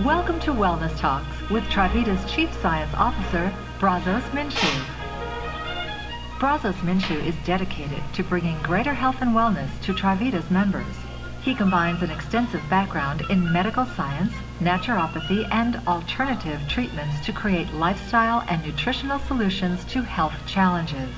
Welcome to Wellness Talks with Trivita's Chief Science Officer, Brazos Minshew. Brazos Minshew is dedicated to bringing greater health and wellness to Trivita's members. He combines an extensive background in medical science, naturopathy, and alternative treatments to create lifestyle and nutritional solutions to health challenges.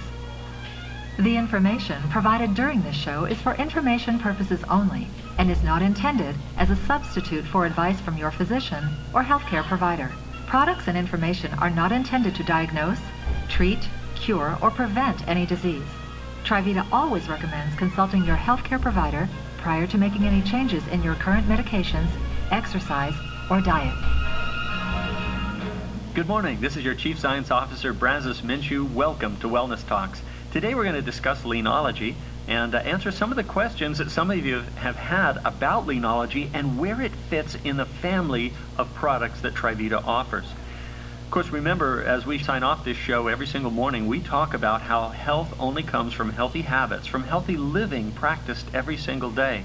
The information provided during this show is for information purposes only and is not intended as a substitute for advice from your physician or healthcare provider. Products and information are not intended to diagnose, treat, cure, or prevent any disease. Trivita always recommends consulting your healthcare provider prior to making any changes in your current medications, exercise, or diet. Good morning. This is your Chief Science Officer, Brazos Minshew. Welcome to Wellness Talks. Today we're going to discuss Leanology and answer some of the questions that some of you have had about Leanology and where it fits in the family of products that Trivita offers. Of course, remember, as we sign off this show every single morning, we talk about how health only comes from healthy habits, from healthy living practiced every single day.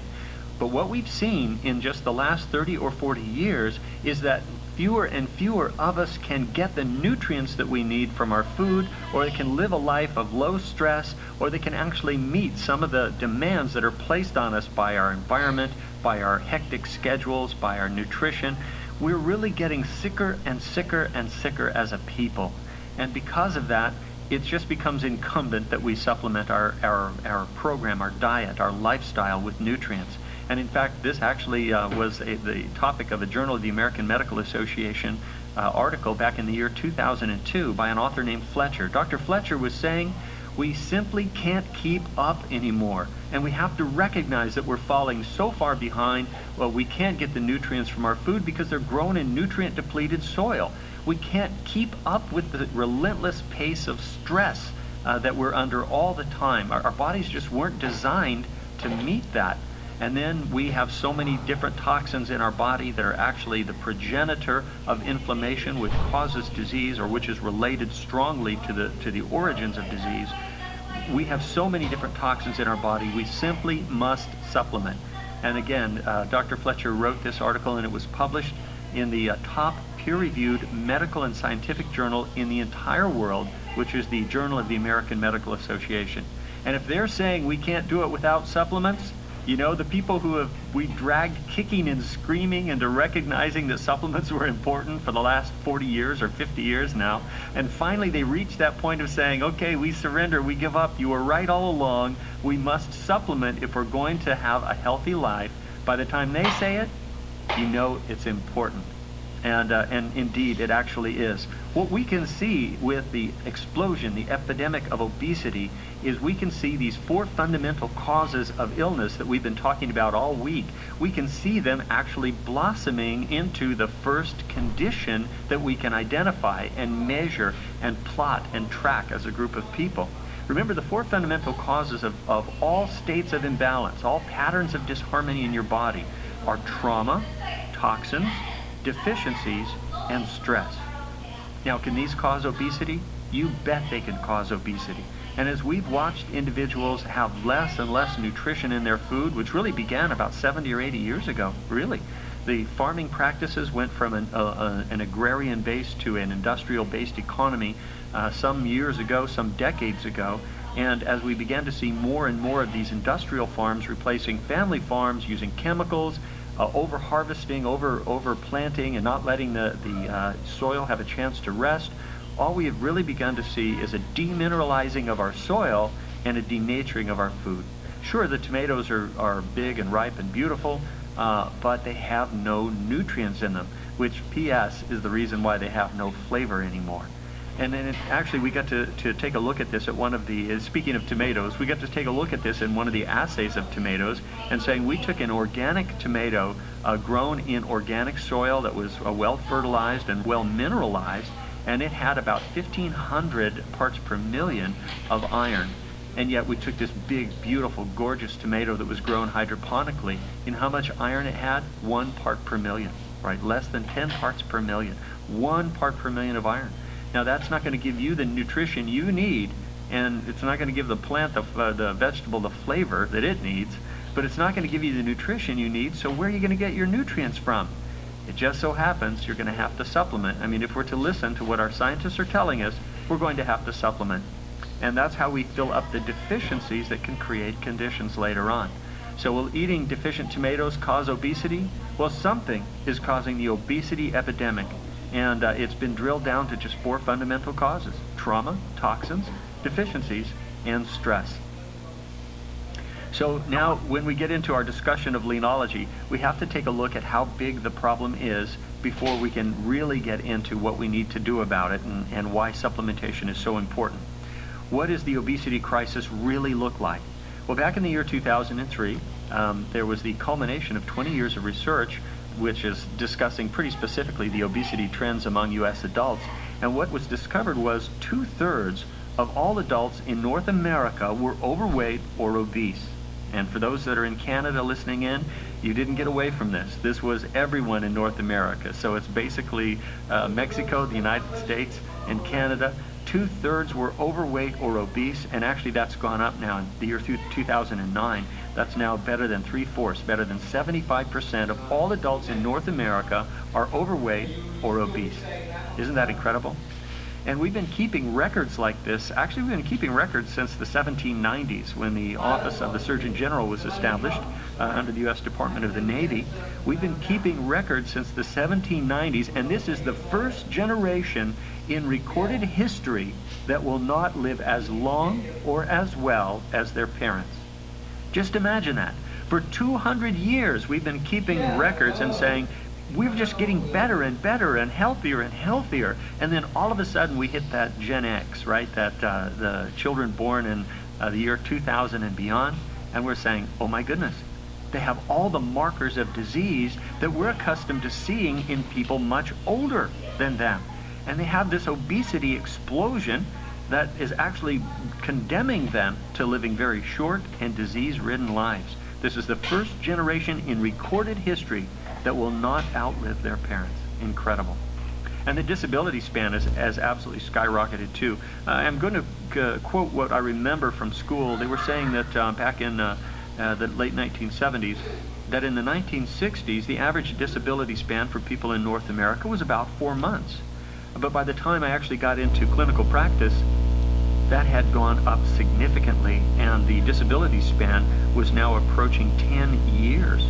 But what we've seen in just the last 30 or 40 years is that fewer and fewer of us can get the nutrients that we need from our food, or they can live a life of low stress, or they can actually meet some of the demands that are placed on us by our environment, by our hectic schedules, by our nutrition. We're really getting sicker and sicker and sicker as a people. And because of that, it just becomes incumbent that we supplement our program, our diet, our lifestyle with nutrients. And in fact, this actually was the topic of a Journal of the American Medical Association article back in the year 2002 by an author named Fletcher. Dr. Fletcher was saying, we simply can't keep up anymore, and we have to recognize that we're falling so far behind. Well, we can't get the nutrients from our food because they're grown in nutrient-depleted soil. We can't keep up with the relentless pace of stress that we're under all the time. Our bodies just weren't designed to meet that. And then we have so many different toxins in our body that are actually the progenitor of inflammation, which causes disease, or which is related strongly to the origins of disease. We have so many different toxins in our body, we simply must supplement. And again, Dr. Fletcher wrote this article, and it was published in the top peer-reviewed medical and scientific journal in the entire world, which is the Journal of the American Medical Association. And if they're saying we can't do it without supplements, you know, the people who we dragged kicking and screaming into recognizing that supplements were important for the last 40 years or 50 years now, and finally they reached that point of saying, okay, we surrender, we give up, you were right all along, we must supplement if we're going to have a healthy life. By the time they say it, you know it's important. And indeed, it actually is. What we can see with the explosion, the epidemic of obesity, is we can see these four fundamental causes of illness that we've been talking about all week. We can see them actually blossoming into the first condition that we can identify and measure and plot and track as a group of people. Remember, the four fundamental causes of all states of imbalance, all patterns of disharmony in your body, are trauma, toxins, deficiencies, and stress. Now, can these cause obesity? You bet they can cause obesity. And as we've watched individuals have less and less nutrition in their food, which really began about 70 or 80 years ago, really, the farming practices went from an agrarian base to an industrial-based economy some years ago, some decades ago. And as we began to see more and more of these industrial farms replacing family farms using chemicals, over-harvesting, over-planting, and not letting the soil have a chance to rest, all we have really begun to see is a demineralizing of our soil and a denaturing of our food. Sure, the tomatoes are big and ripe and beautiful, but they have no nutrients in them, which, P.S., is the reason why they have no flavor anymore. And then actually we got to take a look at this at one of the, speaking of tomatoes, we got to take a look at this in one of the assays of tomatoes, and saying we took an organic tomato grown in organic soil that was well fertilized and well mineralized, and it had about 1,500 parts per million of iron. And yet we took this big, beautiful, gorgeous tomato that was grown hydroponically, and how much iron it had? 1 part per million, right? Less than 10 parts per million. 1 part per million of iron. Now, that's not going to give you the nutrition you need, and it's not going to give the plant, the vegetable, the flavor that it needs, but it's not going to give you the nutrition you need, so where are you going to get your nutrients from? It just so happens you're going to have to supplement. I mean, if we're to listen to what our scientists are telling us, we're going to have to supplement. And that's how we fill up the deficiencies that can create conditions later on. So will eating deficient tomatoes cause obesity? Well, something is causing the obesity epidemic. And it's been drilled down to just 4 fundamental causes: trauma, toxins, deficiencies, and stress. So now when we get into our discussion of leanology, we have to take a look at how big the problem is before we can really get into what we need to do about it and why supplementation is so important. What does the obesity crisis really look like? Well, back in the year 2003, there was the culmination of 20 years of research which is discussing pretty specifically the obesity trends among U.S. adults. And what was discovered was 2/3 of all adults in North America were overweight or obese. And for those that are in Canada listening in, you didn't get away from this. This was everyone in North America. So it's basically Mexico, the United States, and Canada. 2/3 were overweight or obese, and actually that's gone up now in the year 2009. That's now better than 3/4, better than 75% of all adults in North America are overweight or obese. Isn't that incredible? And we've been keeping records like this. Actually, we've been keeping records since the 1790s when the Office of the Surgeon General was established under the U.S. Department of the Navy. We've been keeping records since the 1790s, and this is the first generation in recorded history that will not live as long or as well as their parents. Just imagine that. For 200 years, we've been keeping records and saying, we're just getting better and better and healthier and healthier. And then all of a sudden we hit that Gen X, right? That the children born in the year 2000 and beyond. And we're saying, oh my goodness, they have all the markers of disease that we're accustomed to seeing in people much older than them. And they have this obesity explosion that is actually condemning them to living very short and disease-ridden lives. This is the first generation in recorded history that will not outlive their parents. Incredible. And the disability span has absolutely skyrocketed too. I'm going to quote what I remember from school. They were saying that back in the late 1970s, that in the 1960s, the average disability span for people in North America was about 4 months. But by the time I actually got into clinical practice, that had gone up significantly, and the disability span was now approaching 10 years.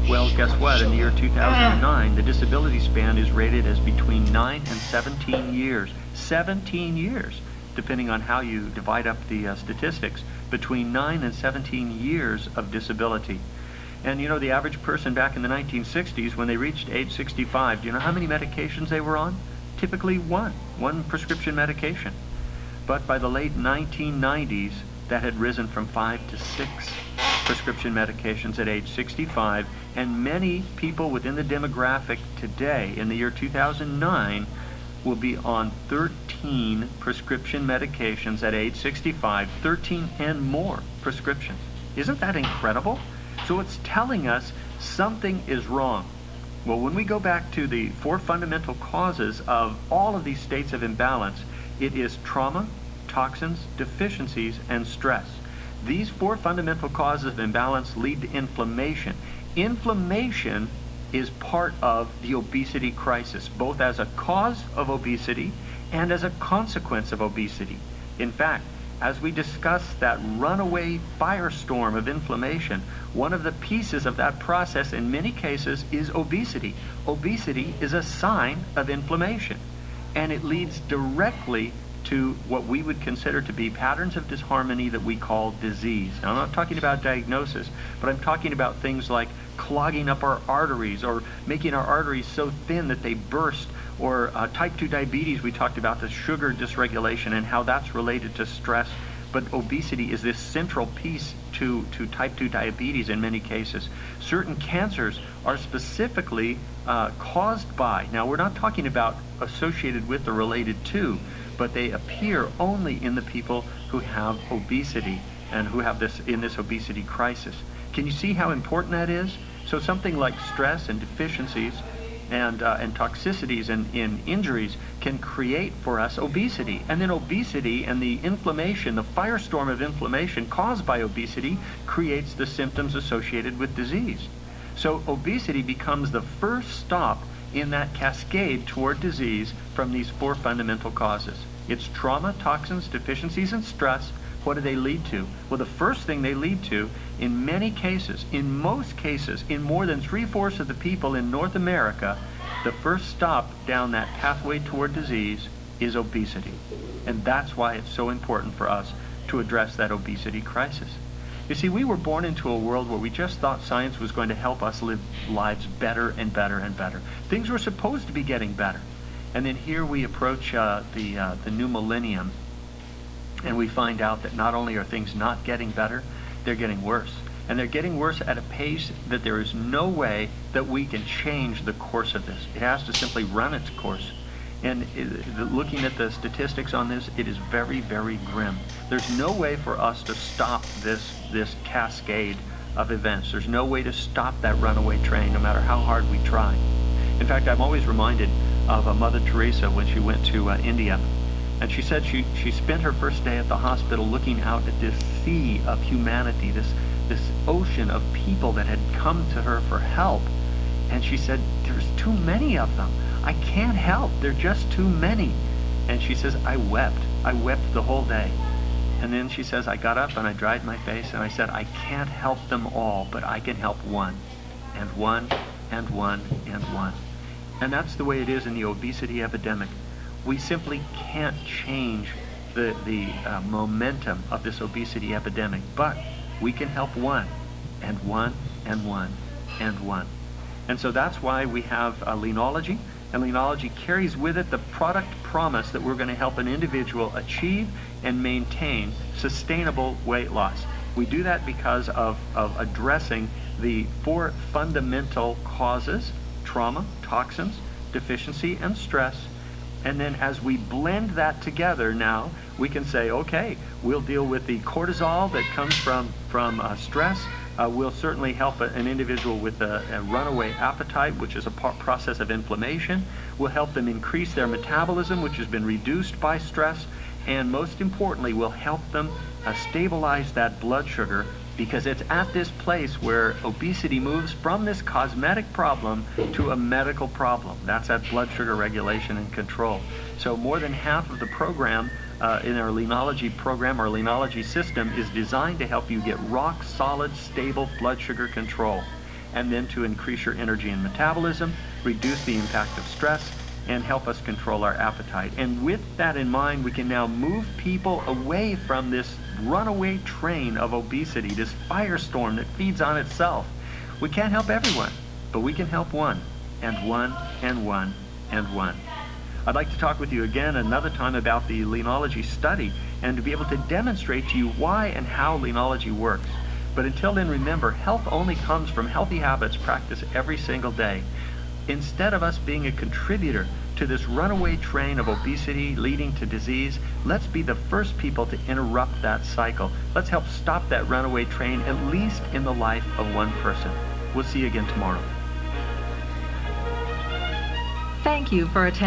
Well, guess what? In the year 2009, the disability span is rated as between 9 and 17 years. 17 years, depending on how you divide up the statistics, between 9 and 17 years of disability. And you know, the average person back in the 1960s, when they reached age 65, do you know how many medications they were on? Typically one prescription medication. But by the late 1990s, that had risen from 5 to 6 prescription medications at age 65, and many people within the demographic today, in the year 2009, will be on 13 prescription medications at age 65, 13 and more prescriptions. Isn't that incredible? So it's telling us something is wrong. Well, when we go back to the 4 fundamental causes of all of these states of imbalance, it is trauma, toxins, deficiencies, and stress. These 4 fundamental causes of imbalance lead to inflammation. Inflammation is part of the obesity crisis, both as a cause of obesity and as a consequence of obesity. In fact, as we discuss that runaway firestorm of inflammation, one of the pieces of that process in many cases is obesity. Obesity is a sign of inflammation, and it leads directly to what we would consider to be patterns of disharmony that we call disease. Now, I'm not talking about diagnosis, but I'm talking about things like clogging up our arteries or making our arteries so thin that they burst, or type 2 diabetes. We talked about the sugar dysregulation and how that's related to stress. But obesity is this central piece to type 2 diabetes in many cases. Certain cancers are specifically caused by, now we're not talking about associated with or related to, but they appear only in the people who have obesity and who have this obesity crisis. Can you see how important that is? So something like stress and deficiencies and toxicities and injuries can create for us obesity. And then obesity and the inflammation, the firestorm of inflammation caused by obesity, creates the symptoms associated with disease. So obesity becomes the first stop in that cascade toward disease from these four fundamental causes. It's trauma, toxins, deficiencies, and stress. What do they lead to? Well, the first thing they lead to, in many cases, in most cases, in more than 3/4 of the people in North America, the first stop down that pathway toward disease is obesity. And that's why it's so important for us to address that obesity crisis. You see, we were born into a world where we just thought science was going to help us live lives better and better and better. Things were supposed to be getting better. And then here we approach the new millennium, and we find out that not only are things not getting better, they're getting worse. And they're getting worse at a pace that there is no way that we can change the course of this. It has to simply run its course. And looking at the statistics on this, it is very, very grim. There's no way for us to stop this cascade of events. There's no way to stop that runaway train, no matter how hard we try. In fact, I'm always reminded of Mother Teresa when she went to India. And she said she spent her first day at the hospital looking out at this sea of humanity, this ocean of people that had come to her for help. And she said, there's too many of them. I can't help. They're just too many. And she says, I wept. I wept the whole day. And then she says, I got up and I dried my face and I said, I can't help them all, but I can help one, and one, and one, and one. And that's the way it is in the obesity epidemic. We simply can't change the momentum of this obesity epidemic, but we can help one, and one, and one, and one. And so that's why we have Leanology. And Leanology carries with it the product promise that we're going to help an individual achieve and maintain sustainable weight loss. We do that because of addressing the four fundamental causes: trauma, toxins, deficiency, and stress. And then as we blend that together now, we can say, okay, we'll deal with the cortisol that comes from stress. We'll certainly help an individual with a runaway appetite, which is a process of inflammation. We'll help them increase their metabolism, which has been reduced by stress. And most importantly, we'll help them stabilize that blood sugar, because it's at this place where obesity moves from this cosmetic problem to a medical problem. That's that blood sugar regulation and control. So more than half of the program in our Leanology program, our Leanology system, is designed to help you get rock solid, stable blood sugar control, and then to increase your energy and metabolism, reduce the impact of stress, and help us control our appetite. And with that in mind, we can now move people away from this runaway train of obesity, this firestorm that feeds on itself. We can't help everyone, but we can help one, and one, and one, and one. I'd like to talk with you again another time about the Leanology study and to be able to demonstrate to you why and how Leanology works. But until then, remember, health only comes from healthy habits practiced every single day. Instead of us being a contributor to this runaway train of obesity leading to disease, let's be the first people to interrupt that cycle. Let's help stop that runaway train, at least in the life of one person. We'll see you again tomorrow. Thank you for attending.